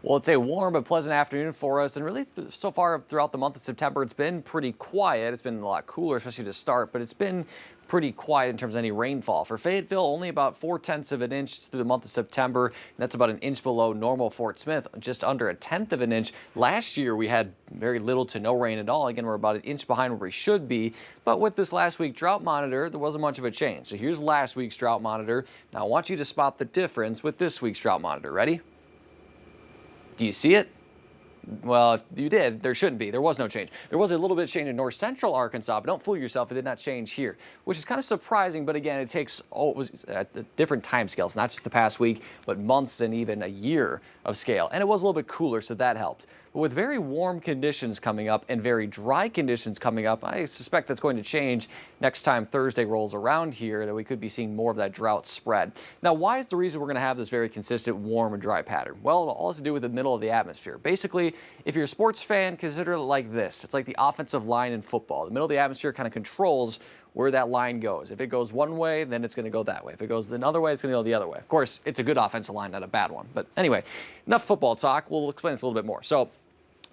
Well, it's a warm but pleasant afternoon for us, and really so far throughout the month of September, it's been pretty quiet. It's been a lot cooler, especially to start, but it's been pretty quiet in terms of any rainfall. For Fayetteville, only about 4/10 of an inch through the month of September, and that's about an inch below normal. Fort Smith, just under 1/10 of an inch. Last year, we had very little to no rain at all. Again, we're about an inch behind where we should be, but with this last week drought monitor, there wasn't much of a change. So here's last week's drought monitor. Now I want you to spot the difference with this week's drought monitor. Ready? Do you see it? Well, if you did, there shouldn't be. There was no change. There was a little bit of change in north central Arkansas, but don't fool yourself, it did not change here, which is kind of surprising. But again, it takes it was at different time scales, not just the past week, but months and even a year of scale. And it was a little bit cooler, so that helped. But with very warm conditions coming up and very dry conditions coming up, I suspect that's going to change next time Thursday rolls around here, that we could be seeing more of that drought spread. Now, why is the reason we're going to have this very consistent warm and dry pattern? Well, it all has to do with the middle of the atmosphere. Basically, if you're a sports fan, consider it like this. It's like the offensive line in football. The middle of the atmosphere kind of controls where that line goes. If it goes one way, then it's going to go that way. If it goes another way, it's going to go the other way. Of course, it's a good offensive line, not a bad one. But anyway, enough football talk. We'll explain this a little bit more. So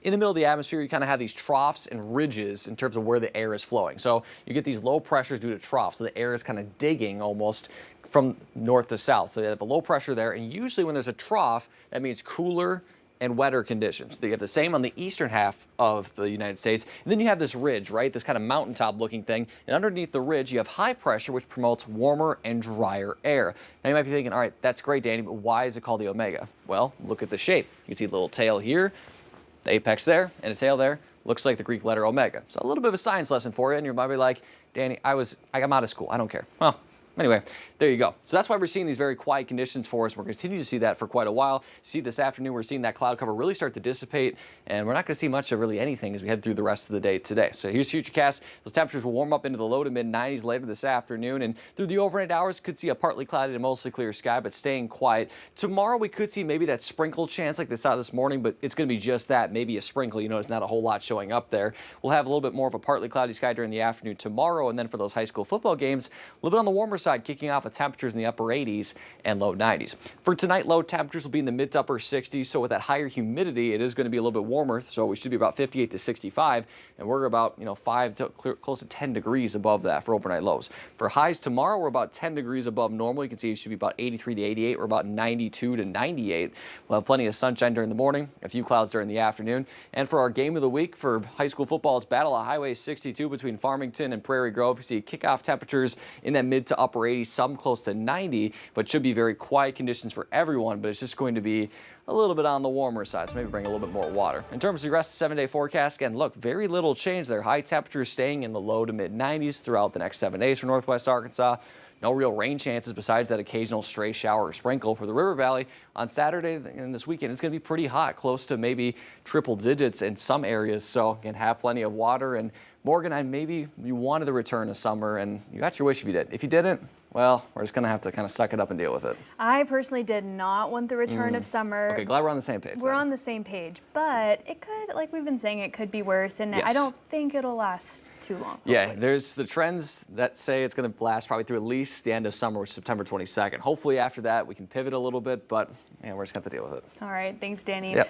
in the middle of the atmosphere, you kind of have these troughs and ridges in terms of where the air is flowing. So you get these low pressures due to troughs. So the air is kind of digging almost from north to south. So you have a low pressure there. And usually when there's a trough, that means cooler and wetter conditions. You have the same on the eastern half of the United States. And then you have this ridge, right? This kind of mountaintop looking thing. And underneath the ridge, you have high pressure, which promotes warmer and drier air. Now you might be thinking, all right, that's great, Danny, but why is it called the omega? Well, look at the shape. You can see a little tail here, the apex there, and a tail there. Looks like the Greek letter omega. So a little bit of a science lesson for you, and you might be like, Danny, I'm out of school. I don't care. Well, anyway, there you go. So that's why we're seeing these very quiet conditions for us. We're going to continue to see that for quite a while. See this afternoon, we're seeing that cloud cover really start to dissipate, and we're not going to see much of really anything as we head through the rest of the day today. So here's Futurecast. Those temperatures will warm up into the low to mid 90s later this afternoon, and through the overnight hours, could see a partly clouded and mostly clear sky, but staying quiet. Tomorrow, we could see maybe that sprinkle chance like they saw this morning, but it's going to be just that, maybe a sprinkle. You notice not a whole lot showing up there. We'll have a little bit more of a partly cloudy sky during the afternoon tomorrow, and then for those high school football games, a little bit on the warmer side, kicking off with temperatures in the upper 80s and low 90s. For tonight, low temperatures will be in the mid to upper 60s, so with that higher humidity, it is going to be a little bit warmer, so we should be about 58 to 65, and we're about 5 to close to 10 degrees above that for overnight lows. For highs tomorrow, we're about 10 degrees above normal. You can see it should be about 83 to 88. We're about 92 to 98. We'll have plenty of sunshine during the morning, a few clouds during the afternoon. And for our game of the week for high school football, it's Battle of Highway 62 between Farmington and Prairie Grove. You see kickoff temperatures in that mid to upper 80s, some close to 90, but should be very quiet conditions for everyone, but it's just going to be a little bit on the warmer side, so maybe bring a little bit more water. In terms of the rest of the 7-day forecast, again, look, very little change there. High temperatures staying in the low to mid 90s throughout the next 7 days for northwest Arkansas. No real rain chances besides that occasional stray shower or sprinkle for the River Valley. On Saturday and this weekend, it's going to be pretty hot, close to maybe triple digits in some areas. So again, have plenty of water. And Morgan, maybe you wanted the return of summer, and you got your wish if you did. If you didn't, well, we're just going to have to kind of suck it up and deal with it. I personally did not want the return of summer. Okay, glad we're on the same page. We're on the same page, but it could, like we've been saying, it could be worse, and yes. I don't think it'll last too long. Hopefully. Yeah, there's the trends that say it's going to last probably through at least the end of summer, which is September 22nd. Hopefully after that we can pivot a little bit, but we're just going to have to deal with it. All right, thanks, Danny. Yep.